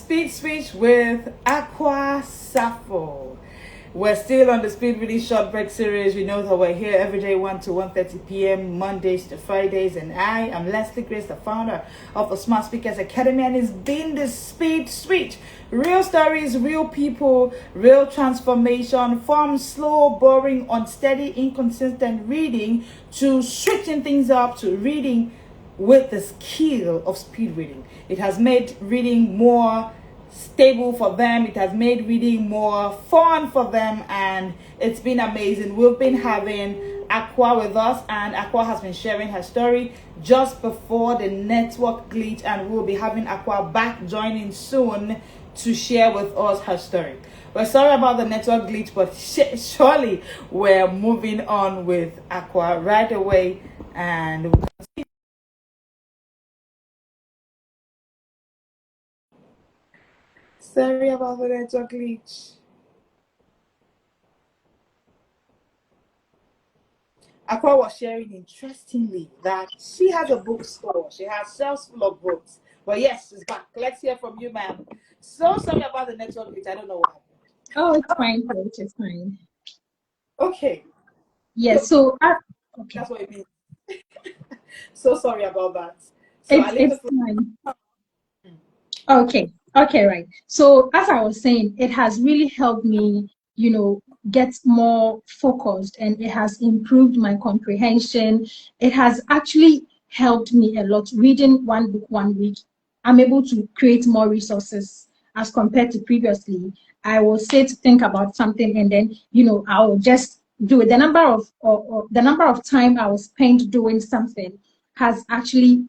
Speed Switch with Akua Safo. We're still on the Speed Really Short Break series. You know that we're here every day 1 to 1:30 p.m. Mondays to Fridays, and I am Leslie Grace, the founder of the Smart Speakers Academy, and it's been the Speed Switch. Real stories, real people, real transformation from slow, boring, unsteady, inconsistent reading to switching things up to reading with the skill of speed reading. It has made reading more stable for them. It has made reading more fun for them, and it's been amazing. We've been having Akua with us, and Akua has been sharing her story just before the network glitch, and we'll be having Akua back joining soon to share with us her story. We're sorry about the network glitch, but surely we're moving on with Akua right away, and we'll continue. Sorry about the network glitch. Aqua was sharing interestingly that she has a bookstore. She has shelves full of books. But yes, she's back. Let's hear from you, ma'am. So sorry about the network glitch. I don't know what happened. Oh, it's fine, coach. It's fine. Okay. Yes. So Okay. that's what it means. So sorry about that. So I It's leave the it's floor. fine. Okay. Okay. Right. So as I was saying, it has really helped me, get more focused, and it has improved my comprehension. It has actually helped me a lot. Reading one book 1 week, I'm able to create more resources as compared to previously. I will sit, think about something, and then I will just do it. The number of time I will spend doing something has actually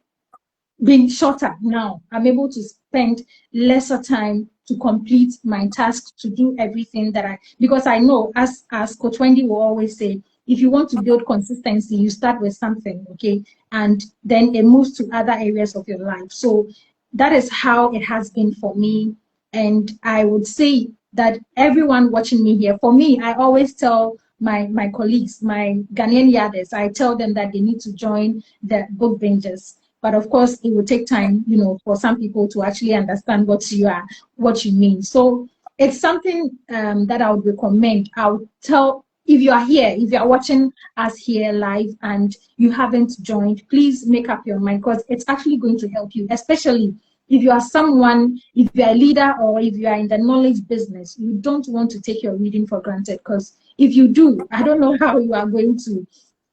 been shorter now. I'm able to spend lesser time to complete my tasks, to do everything because I know, as Coach Wendy will always say, if you want to build consistency, you start with something, okay, and then it moves to other areas of your life. So that is how it has been for me, and I would say that everyone watching me here, for me, I always tell my colleagues, my Ghanaian yarders, I tell them that they need to join the book binges. But of course, it will take time, for some people to actually understand what you mean. So it's something that I would recommend. I would tell, if you are here, if you are watching us here live and you haven't joined, please make up your mind, because it's actually going to help you, especially if you are someone, if you are a leader, or if you are in the knowledge business. You don't want to take your reading for granted, because if you do, I don't know how you are going to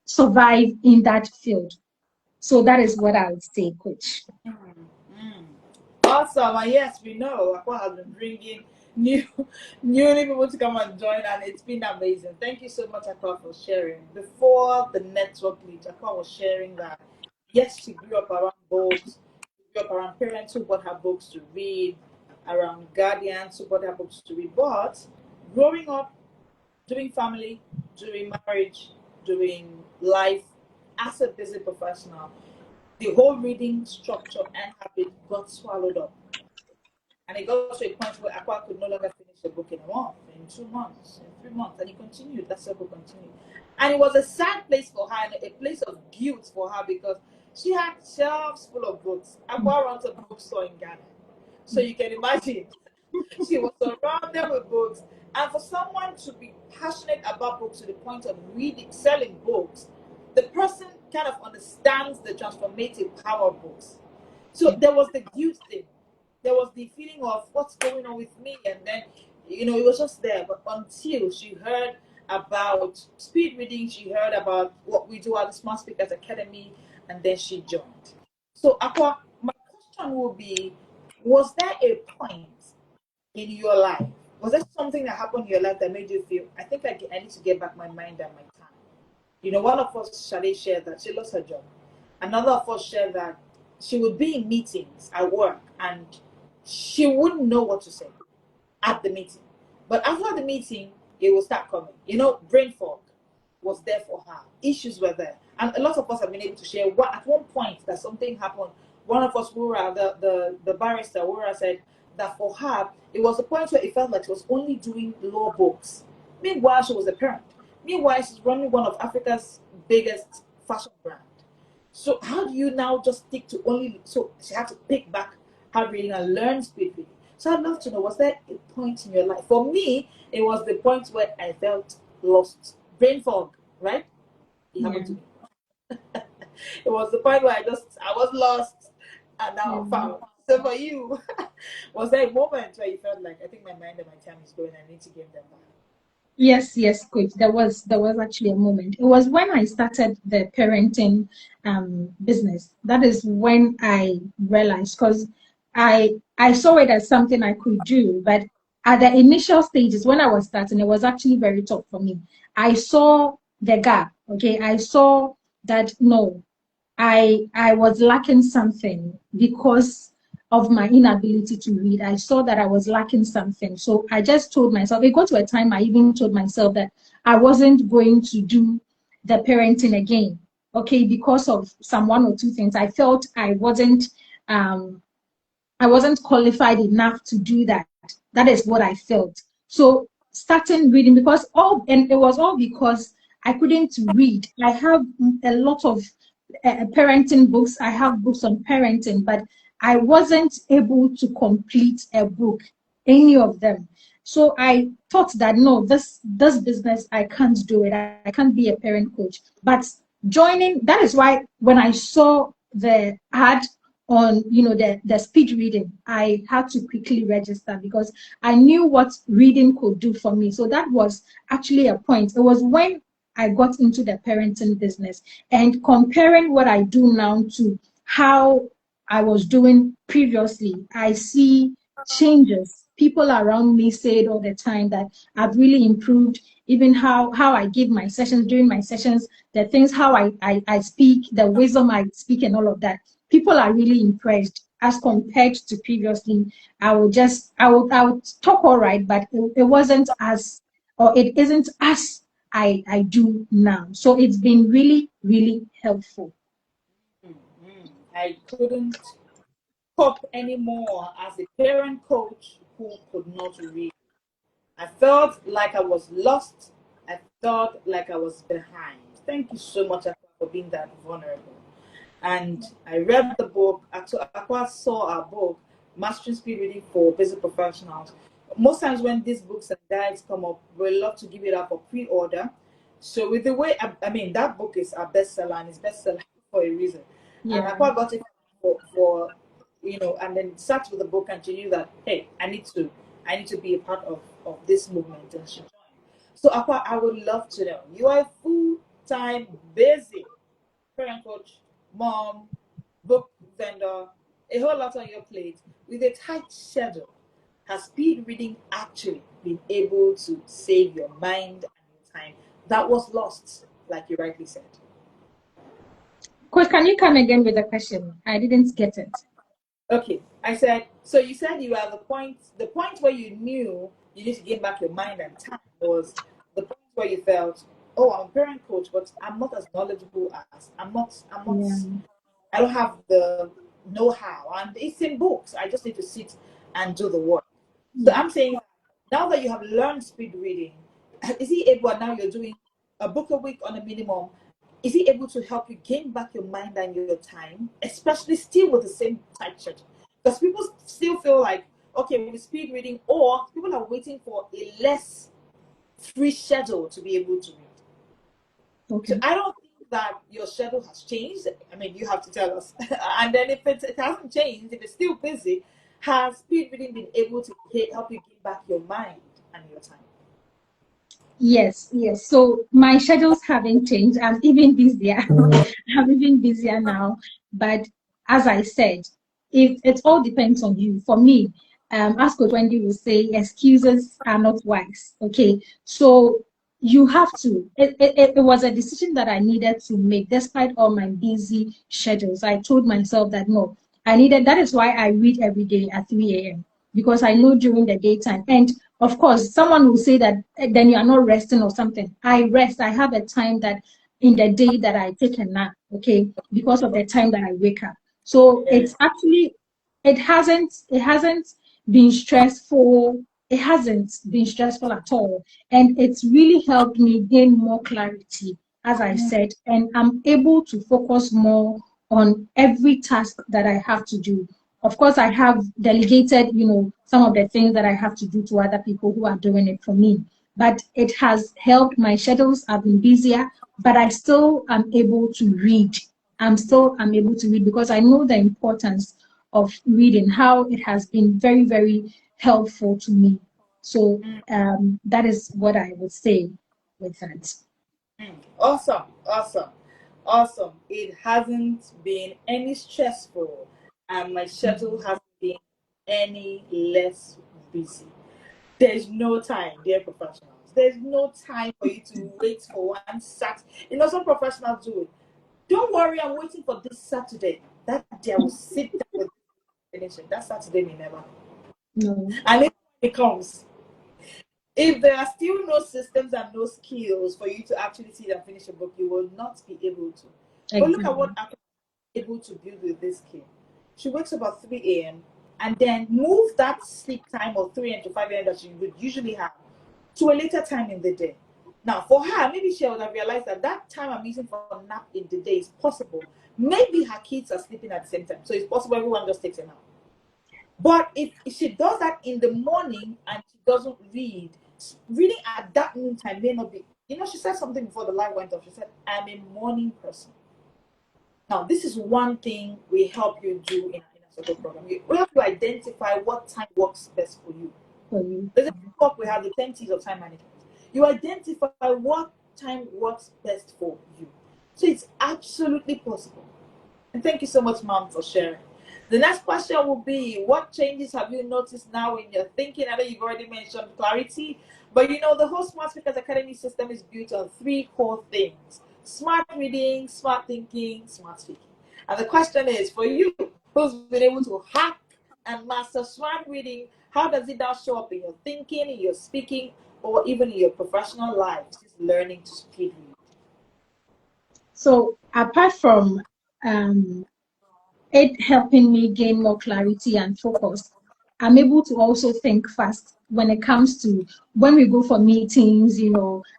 survive in that field. So that is what I would say, coach. Mm. Awesome. And yes, we know Aqua has been bringing new new people to come and join, and it's been amazing. Thank you so much, Aqua, for sharing. Before the network glitch, Aqua was sharing that yes, she grew up around books, she grew up around parents who bought her books to read, around guardians who bought her books to read. But growing up, doing family, doing marriage, doing life as a busy professional, the whole reading structure and habit got swallowed up. And it got to a point where Aqua could no longer finish a book in a month, in 2 months, in 3 months. And it continued, that circle continued. And it was a sad place for her, and a place of guilt for her, because she had shelves full of books. Aqua runs a bookstore in Ghana. So you can imagine, she was surrounded with books. And for someone to be passionate about books to the point of reading, selling books, the person kind of understands the transformative power of books. So there was the guilt thing. There was the feeling of what's going on with me. And then, it was just there. But until she heard about speed reading, she heard about what we do at the Smart Speakers Academy, and then she joined. So, Aqua, my question will be, was there a point in your life? Was there something that happened in your life that made you feel, I think I need to get back my mind and my time? One of us, Shade, shared that she lost her job. Another of us shared that she would be in meetings at work and she wouldn't know what to say at the meeting. But after the meeting, it will start coming. Brain fog was there for her. Issues were there. And a lot of us have been able to share what at one point that something happened. One of us, Wura, the barrister, Wura, said that for her, it was a point where it felt like she was only doing law books. Meanwhile, she was a parent. Meanwhile, she's running one of Africa's biggest fashion brand. So how do you now just stick to only? So she had to pick back her reading and learn speed reading. So I'd love to know, was there a point in your life? For me, it was the point where I felt lost, brain fog, right? It happened Yeah. to me. It was the point where I was lost and now I'm Yeah. found. So for you, was there a moment where you felt like, I think my mind and my time is going, I need to give them back? Yes, yes, coach. There was actually a moment. It was when I started the parenting business. That is when I realized, because I saw it as something I could do, but at the initial stages when I was starting, it was actually very tough for me. I saw the gap. Okay, I saw that no, I was lacking something because of my inability to read. I saw that I was lacking something. So I just told myself, it got to a time I even told myself that I wasn't going to do the parenting again. Okay, because of some one or two things. I felt um I wasn't qualified enough to do that. That is what I felt. So starting reading, because all and it was all because I couldn't read. I have a lot of parenting books. I have books on parenting, but I wasn't able to complete a book, any of them. So I thought that no, this business I can't do it. I can't be a parent coach. But joining, that is why when I saw the ad on the speed reading, I had to quickly register because I knew what reading could do for me. So that was actually a point. It was when I got into the parenting business, and comparing what I do now to how I was doing previously, I see changes. People around me say it all the time that I've really improved, even how I give my sessions, during my sessions, the things how I speak, the wisdom I speak, and all of that. People are really impressed as compared to previously. I would talk all right, but it wasn't as, or it isn't as I do now. So it's been really, really helpful. Mhm. I couldn't cope anymore as a parent coach who could not read. I felt like I was lost. I felt like I was behind. Thank you so much Akua, for being that vulnerable. And I read the book. Akua saw our book, Mastering Speed Reading for Basic Professionals. Most times when these books and guides come up, we love to give it up for pre-order. So with the way, I mean, that book is our bestseller and it's bestseller for a reason. And Yeah. Akua got it for and then sat with the book and she knew that, hey, I need to be a part of this movement, and she joined. So Akwa, I would love to know. You are a full-time busy parent coach, mom, book vendor, a whole lot on your plate with a tight schedule. Has speed reading actually been able to save your mind and your time that was lost, like you rightly said? Coach, can you come again with a question? I didn't get it. Okay, I said, so you said you are the point where you knew you need to get back your mind and time was the point where you felt, oh, I'm a parent coach, but I'm not as knowledgeable as Yeah. I don't have the know-how, and it's in books. I just need to sit and do the work. So Yeah. I'm saying, now that you have learned speed reading, is he able? And now you're doing a book a week on a minimum. Is he able to help you gain back your mind and your time, especially still with the same tight schedule? Because people still feel like, okay, with speed reading, or people are waiting for a less free schedule to be able to read. So Okay. I don't think that your schedule has changed. I mean, you have to tell us. And then if it hasn't changed, if it's still busy, has speed reading been able to help you get back your mind and your time? Yes, yes. So my schedules haven't changed. I'm even busier. I'm even busier now. But as I said, it all depends on you. For me, as Coach Wendy will say, excuses are not wise. Okay. So you have to. It was a decision that I needed to make despite all my busy schedules. I told myself that no, I needed, that is why I read every day at 3 a.m. because I know during the daytime. And of course, someone will say that then you are not resting or something. I rest. I have a time that in the day that I take a nap, okay, because of the time that I wake up. So Yeah. it's actually, it hasn't been stressful. It hasn't been stressful at all. And it's really helped me gain more clarity, as I said, and I'm able to focus more on every task that I have to do Of course, I have delegated, some of the things that I have to do to other people who are doing it for me. But it has helped. My schedules have been busier, but I still am able to read. I'm able to read because I know the importance of reading, how it has been very, very helpful to me. So that is what I would say with that. Awesome, awesome, awesome. It hasn't been any stressful, and my schedule hasn't been any less busy. There's no time, dear professionals. There's no time for you to wait for one Saturday. Some professionals do it. Don't worry, I'm waiting for this Saturday. That day I will sit down with finishing. That Saturday may never. No. And if it comes, if there are still no systems and no skills for you to actually see and finish a book, you will not be able to. Exactly. But look at what Akua is able to build with this kid. She wakes up at 3 a.m. and then move that sleep time of 3 a.m. to 5 a.m. that she would usually have to a later time in the day. Now, for her, maybe she would have realized that that time I'm using for a nap in the day is possible. Maybe her kids are sleeping at the same time, so it's possible everyone just takes a nap. But if she does that in the morning and she doesn't read, reading at that noon time may not be. She said something before the light went off. She said, "I'm a morning person." Now, this is one thing we help you do in a social program. We help you identify what time works best for you. There's a book we have, the 10 T's of time management. You identify what time works best for you. So it's absolutely possible. And thank you so much, Mom, for sharing. The next question will be, what changes have you noticed now in your thinking? I know you've already mentioned clarity, but the whole Smart Speakers Academy system is built on 3 core things: smart reading, smart thinking, smart speaking. And the question is, for you, who's been able to hack and master smart reading, how does it now show up in your thinking, in your speaking, or even in your professional life, just learning to speed read? So apart from it helping me gain more clarity and focus, I'm able to also think fast when it comes to when we go for meetings.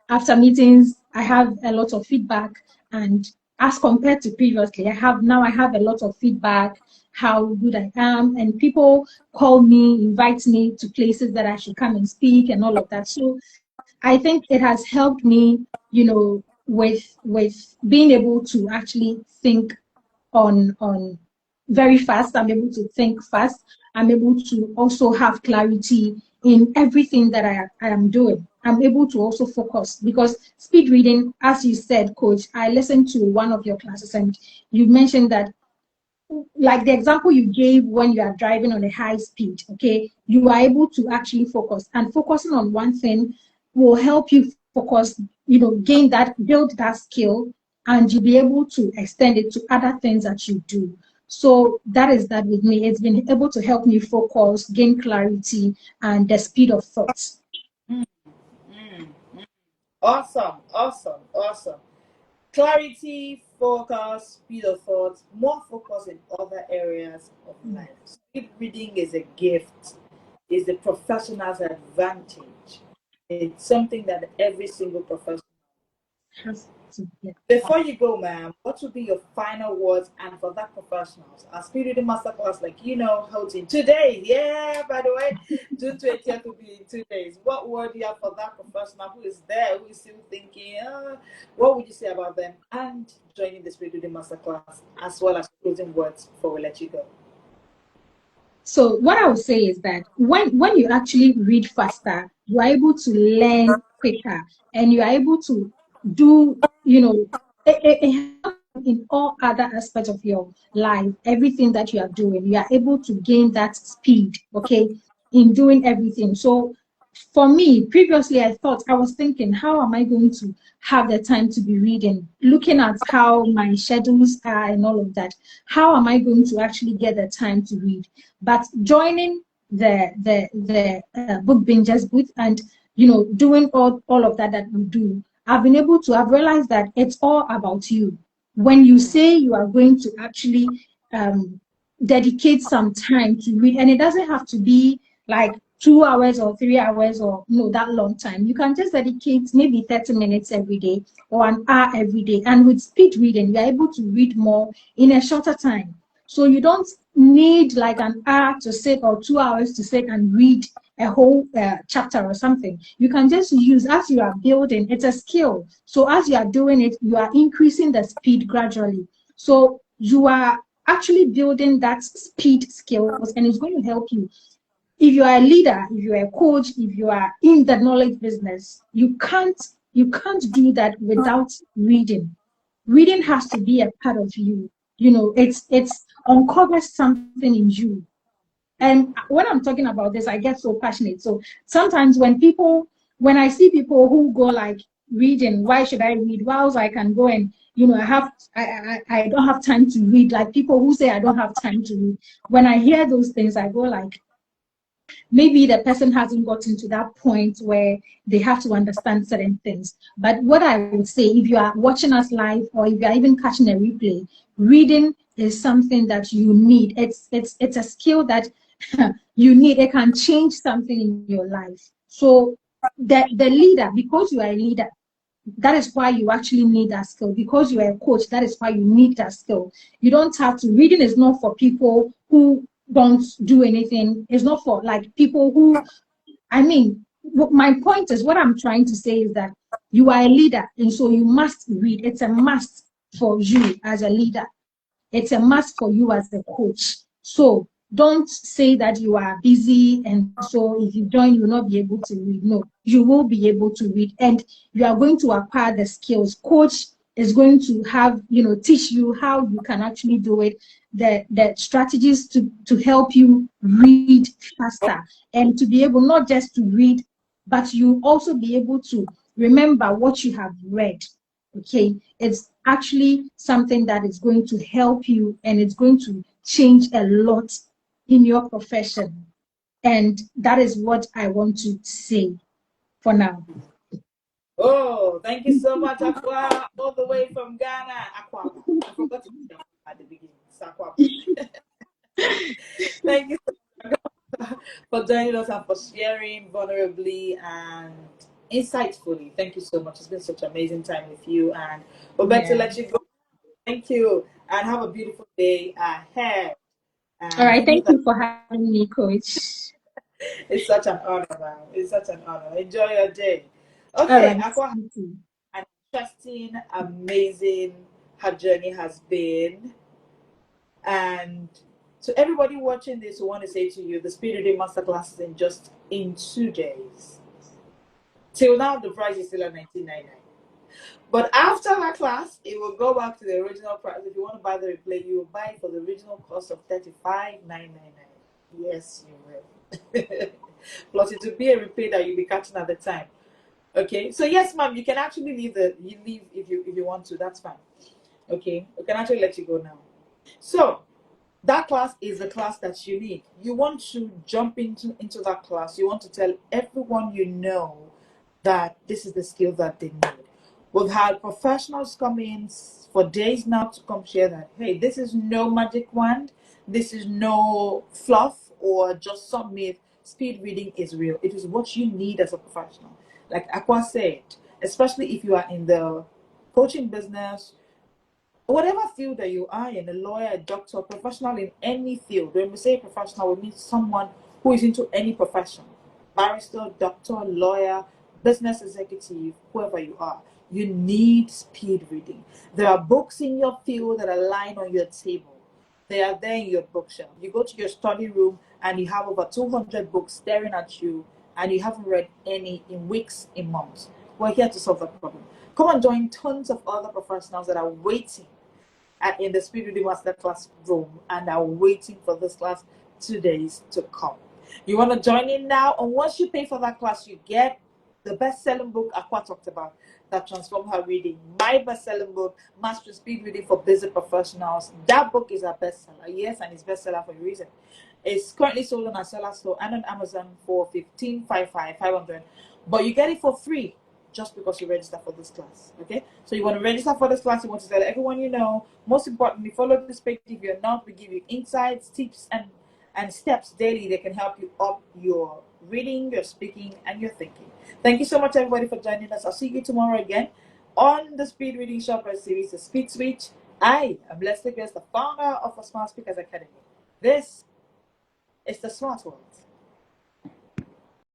After meetings, I have a lot of feedback, and as compared to previously, I have a lot of feedback, how good I am, and people call me, invite me to places that I should come and speak and all of that. So I think it has helped me, with being able to actually think on very fast. I'm able to think fast. I'm able to also have clarity in everything that I am doing. I'm able to also focus because speed reading, as you said, Coach, I listened to one of your classes and you mentioned that, like the example you gave when you are driving on a high speed, okay, you are able to actually focus, and focusing on one thing will help you focus, build that skill, and you'll be able to extend it to other things that you do. So that is that with me. It's been able to help me focus, gain clarity, and the speed of thoughts. Awesome, awesome, awesome. Clarity, focus, speed of thought, more focus in other areas of life. Speed reading is a gift, is the professional's advantage. It's something that every single professional Has to get. Before you go, ma'am, what would be your final words? And for that professionals, our speed reading masterclass, hosting 2 days. Yeah, by the way, June 20th will be in 2 days. What word do you have for that professional who is there, who is still thinking, what would you say about them and joining the speed reading masterclass, as well as closing words before we let you go? So what I would say is that when you actually read faster, you are able to learn quicker, and you are able to do, it helps in all other aspects of your life. Everything that you are doing, you are able to gain that speed, okay, in doing everything. So for me, previously, I was thinking, how am I going to have the time to be reading? Looking at how my schedules are and all of that, how am I going to actually get the time to read? But joining the book bingers booth and doing all of that we do, I've realized that it's all about you. When you say you are going to actually dedicate some time to read, and it doesn't have to be like 2 hours or 3 hours or that long time. You can just dedicate maybe 30 minutes every day or an hour every day. And with speed reading, you're able to read more in a shorter time. So you don't need like an hour to sit or 2 hours to sit and read a whole chapter or something. You can just use, as you are building, it's a skill. So as you are doing it, you are increasing the speed gradually. So you are actually building that speed skills, and it's going to help you. If you are a leader, if you are a coach, if you are in the knowledge business, you can't do that without reading. Reading has to be a part of you. It's uncovers something in you. And when I'm talking about this, I get so passionate. So sometimes when I see people who go like, reading, why should I read? Whilst I can go and, I don't have time to read. Like people who say I don't have time to read. When I hear those things, I go like, maybe the person hasn't gotten to that point where they have to understand certain things. But what I would say, if you are watching us live or if you are even catching a replay, reading is something that you need. It's a skill that you need. It can change something in your life. So the leader, because you are a leader, that is why you actually need that skill. Because you are a coach, that is why you need that skill. You don't have to. Reading is not for people who don't do anything. It's not for like people who, I mean, my point is, what I'm trying to say is that you are a leader, and so you must read. It's a must for you as a leader. It's a must for you as a coach. So don't say that you are busy and so if you join, you will not be able to read. No, you will be able to read and you are going to acquire the skills. Coach is going to have, teach you how you can actually do it, the strategies to help you read faster and to be able not just to read, but you also be able to remember what you have read. Okay, it's actually something that is going to help you and it's going to change a lot in your profession. And that is what I want to say for now. Oh, thank you so much, Akua, all the way from Ghana. Aqua. I forgot to say at the beginning. It's Aqua. Thank you for joining us and for sharing vulnerably and insightfully. Thank you so much. It's been such an amazing time with you. And we're back to Yeah. let you go. Thank you. And have a beautiful day ahead. All And right. you know Thank that you for having me, Coach. it's such an honor, man. It's such an honor. Enjoy your day. All Okay, right. Aqua, You too. an interesting, amazing her journey has been. And to everybody watching this, we want to say to you, the Speed Reading Masterclass is in 2 days. Till now, the price is still at 19.99. But after that class, it will go back to the original price. If you want to buy the replay, you will buy it for the original cost of 35,999. Yes, you will. Plus, it will be a replay that you'll be catching at the time. Okay, so yes, ma'am, you can actually leave if you want to. That's fine. Okay, we can actually let you go now. So that class is the class that you need. You want to jump into that class. You want to tell everyone you know that this is the skill that they need. We've had professionals come in for days now to come share that, hey, this is no magic wand, this is no fluff or just some myth. Speed reading is real. It is what you need as a professional. Like Aqua said, especially if you are in the coaching business, whatever field that you are in, a lawyer, a doctor, professional in any field. When we say professional, we mean someone who is into any profession. Barrister, doctor, lawyer, business executive, whoever you are. You need speed reading. There are books in your field that are lying on your table. They are there in your bookshelf. You go to your study room and you have over 200 books staring at you and you haven't read any in weeks, in months. We're here to solve that problem. Come and join tons of other professionals that are waiting in the Speed Reading Masterclass room and are waiting for this class 2 days to come. You want to join in now? And once you pay for that class, you get the best-selling book Aqua talked about that transformed her reading. My best-selling book, Master Speed Reading for Busy Professionals. That book is a bestseller. Yes, and it's bestseller for a reason. It's currently sold on our seller store and on Amazon for 500. But you get it for free just because you register for this class. Okay, so you want to register for this class, you want to tell everyone you know. Most importantly, follow this page. If you're not, we give you insights, tips, and steps daily that can help you up your reading, your speaking, and your thinking. Thank you so much, everybody, for joining us. I'll see you tomorrow again on the Speed Reading Shopper series, the Speed Switch. I am Leslie Grace, the founder of a Smart Speakers Academy. This is the smart world.